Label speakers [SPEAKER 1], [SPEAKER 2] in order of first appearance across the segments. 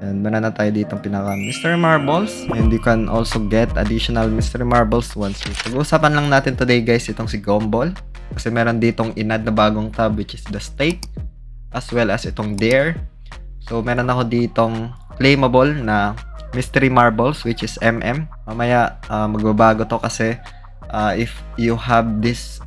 [SPEAKER 1] And meron na tayo dito pinaka Mystery Marbles. And you can also get additional Mystery Marbles once. Pag-uusapan lang natin today guys itong si Gumball. Kasi meron ditong inad na bagong tab which is the stake. As well as itong Dare. So meron ako ditong claimable na Mystery Marbles which is MM. Mamaya magbabago to kasi if you have this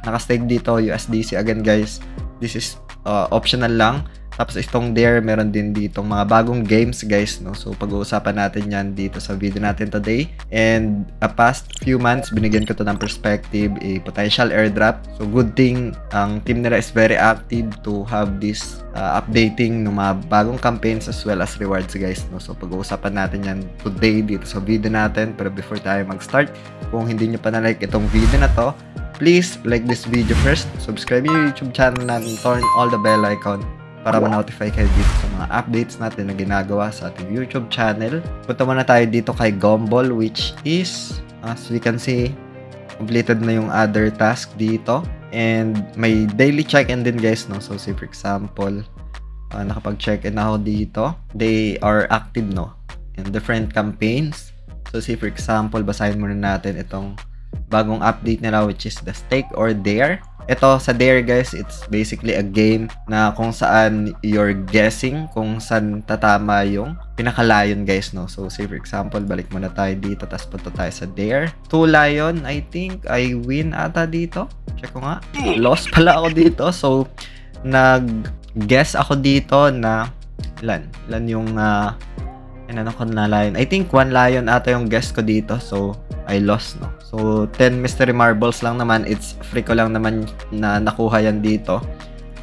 [SPEAKER 1] nakastake dito USDC again guys. This is optional lang. Tapos itong Dare, meron din ditong mga bagong games guys, no? So pag-uusapan natin yan dito sa video natin today. And past few months, binigyan ko to ng perspective, a potential airdrop. So good thing, ang team nila is very active to have this updating ng mga bagong campaigns as well as rewards guys, no? So pag-uusapan natin yan today dito sa video natin. Pero before tayo mag-start, kung hindi nyo pa na-like itong video na to, please like this video first, subscribe yung YouTube channel natin, turn all the bell icon para ma-notify kayo dito sa mga updates natin na ginagawa sa ating YouTube channel. Punta muna tayo dito kay Gumball which is, as we can see, completed na yung other task dito. And may daily check-in din guys, no? So say for example, nakapag-check-in ako dito. They are active, no? In different campaigns. So say for example, basahin muna natin itong bagong update nila which is the stake or Dare. Ito sa Dare guys, it's basically a game na kung saan you're guessing kung saan tatama yung pinaka-lion guys, no? So say for example, balik muna tayo dito tapos punta tayo sa Dare. 2 lion, I think I win ata dito. Check ko nga. Lost pala ako dito. So nag-guess ako dito na ilan yung ano ko na lion. I think 1 lion ata yung guess ko dito. So I lost, no? So 10 mystery marbles lang naman. It's free ko lang naman na nakuha yan dito.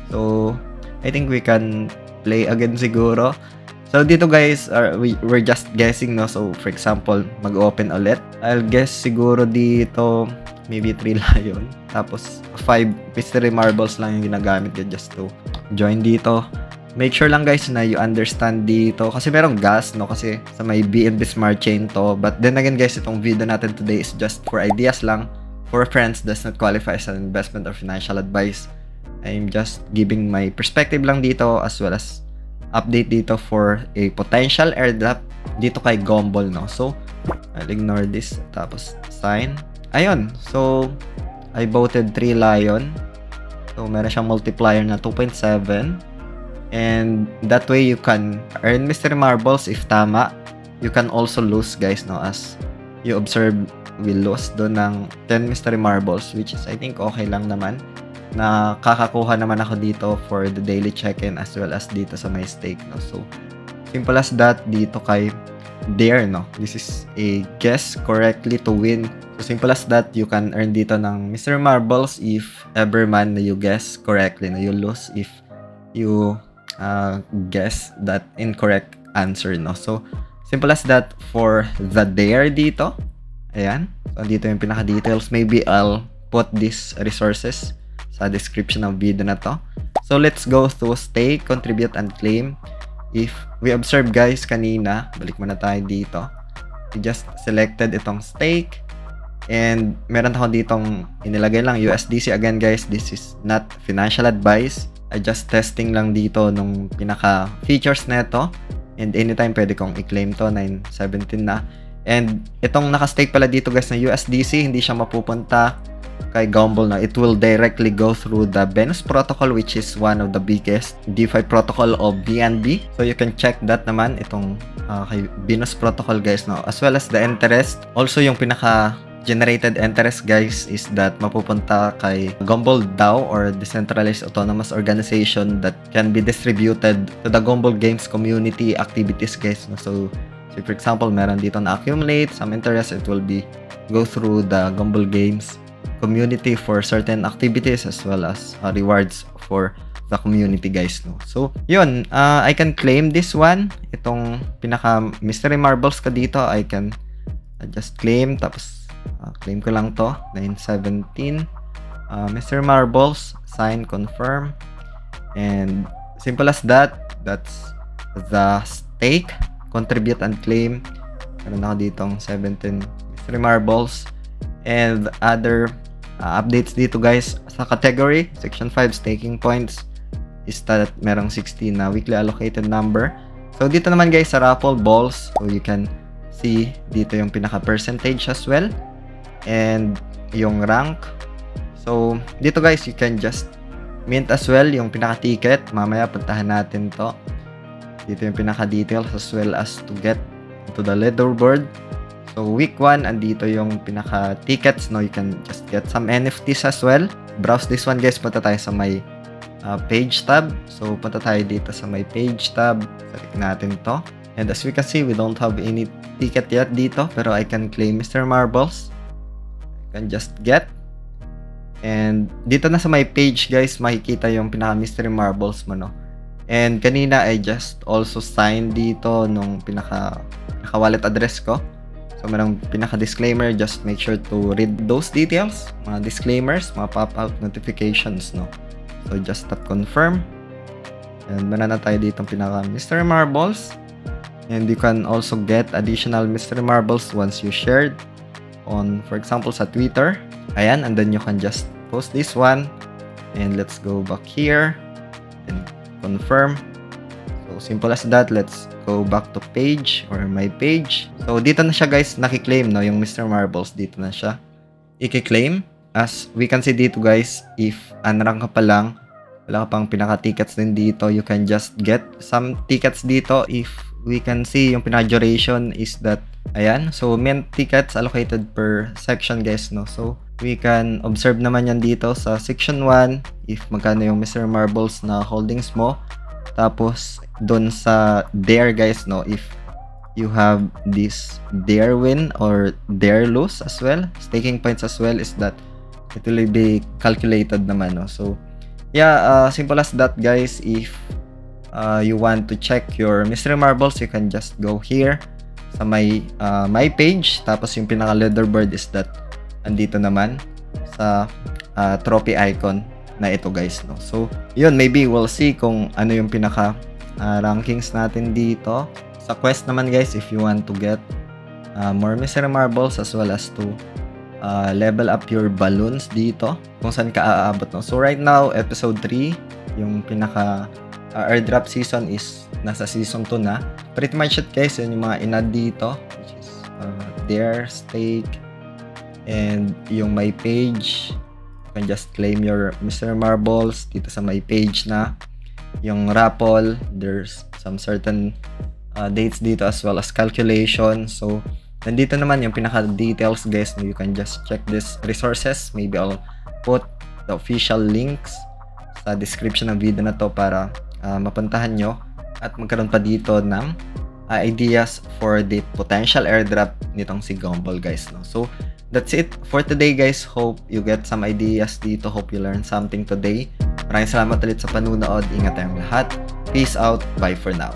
[SPEAKER 1] So I think we can play again siguro. So dito guys, we're just guessing, no? So for example, mag-open ulit. I'll guess siguro dito maybe 3 lion. Tapos 5 mystery marbles lang yung ginagamit ko just to join dito. Make sure lang guys na you understand dito kasi merong gas, no? Kasi sa may BNB Smart Chain to. But then again guys, itong video natin today is just for ideas lang. For friends, does not qualify as an investment or financial advice. I'm just giving my perspective lang dito as well as update dito for a potential airdrop dito kay Gumball, no? So I'll ignore this. Tapos sign. Ayun. So I voted 3 lion. So meron siyang multiplier na 2.7. And that way you can earn mystery marbles if tama. You can also lose guys, no? As you observe, we lost doon ng 10 mystery marbles which is I think okay lang naman. Nakakakuha naman ako dito for the daily check-in as well as dito sa my stake, no? So simple as that dito kay Dare, no? This is a guess correctly to win. So simple as that, you can earn dito ng mystery marbles if ever man na you guess correctly, na you lose if you guess that incorrect answer, no? So simple as that for the Dare dito. Ayan. So dito yung pinaka details. Maybe I'll put these resources sa description ng video na to. So let's go to stake, contribute, and claim. If we observe guys kanina, balik muna tayo dito. We just selected itong stake. And meron ako ditong inilagay lang USDC. Again guys, this is not financial advice. I just testing lang dito nung pinaka features neto. And anytime pwede kong i-claim to. 9.17 na. And itong naka-stake pala dito guys na USDC, hindi siya mapupunta kay Gumball, na. It will directly go through the Venus protocol which is one of the biggest DeFi protocol of BNB. So you can check that naman itong kay Venus protocol guys, no? As well as the interest. Also yung pinaka generated interest guys is that mapupunta kay Gumball DAO or Decentralized Autonomous Organization that can be distributed to the Gumball Games community activities guys, no? So for example, meron dito na accumulate some interest, it will be go through the Gumball Games community for certain activities as well as rewards for the community guys, no? So yun, I can claim this one, itong pinaka mystery marbles ka dito. I can just claim, tapos claim ko lang to. 9.17 mystery marbles, sign, confirm, and simple as that. That's the stake, contribute, and claim. Meron ako ditong 17 mystery marbles. And other updates dito guys sa category section 5 staking points is that merong 16 na weekly allocated number. So So dito naman guys sa raffle balls, so you can see dito yung pinaka percentage as well and yung rank. So dito guys you can just mint as well yung pinaka ticket. Mamaya puntahan natin to. Dito yung pinaka details as well as to get to the leaderboard. So week 1 andito yung pinaka tickets, no, you can just get some NFTs as well. Browse this one guys, punta tayo sa may page tab. So punta tayo dito sa may page tab. Select natin to. And as we can see, we don't have any ticket yet dito, pero I can claim Mr. Marbles. I can just get. And dito na sa my page guys, makikita yung pinaka Mystery Marbles mo, no. And kanina I just also signed dito nung pinaka wallet address ko. So merong pinaka disclaimer, just make sure to read those details, mga disclaimers, mga pop-out notifications, no. So just tap confirm. And meron na tayo dito pinaka Mystery Marbles. And you can also get additional Mystery Marbles once you shared on, for example, sa Twitter. Ayan, and then you can just post this one. And let's go back here and confirm. So simple as that. Let's go back to page or my page. So dito na siya guys nakiklaim, no, yung Mr. Marbles dito na siya i-claim. As we can see dito guys, if unrank ka pa lang, wala ka pang pinaka tickets din dito, you can just get some tickets dito. If we can see yung pinaka duration is that, ayan, so mint tickets allocated per section guys, no. So we can observe naman yan dito sa section 1 if magkano yung Mr. Marbles na holdings mo. Tapos doon sa dare guys, no, if you have this dare win or dare lose as well, staking points as well, is that it will be calculated naman, no. So yeah, simple as that guys. If you want to check your Mystery Marbles, you can just go here sa my page. Tapos yung pinaka leaderboard is that andito naman sa trophy icon na ito guys, no. So yun, maybe we'll see kung ano yung pinaka rankings natin dito. Sa quest naman guys, if you want to get more Mystery Marbles as well as to level up your balloons dito, kung saan ka aabot, no. So right now, episode 3, yung pinaka airdrop season is nasa season 2 na. Pretty much it guys, yun yung mga inad dito, which is dare, stake, and yung my page. You can just claim your Mr. Marbles dito sa my page na. Yung raffle, there's some certain dates dito as well as calculation. So nandito naman yung pinaka details guys. You can just check these resources. Maybe I'll put the official links sa description ng video na to para mapuntahan nyo at magkaroon pa dito ng ideas for the potential airdrop nitong si Gombol guys, no. So that's it for today guys. Hope you get some ideas dito. Hope you learn something today. Maraming salamat ulit sa panunood. Ingat tayong lahat. Peace out. Bye for now.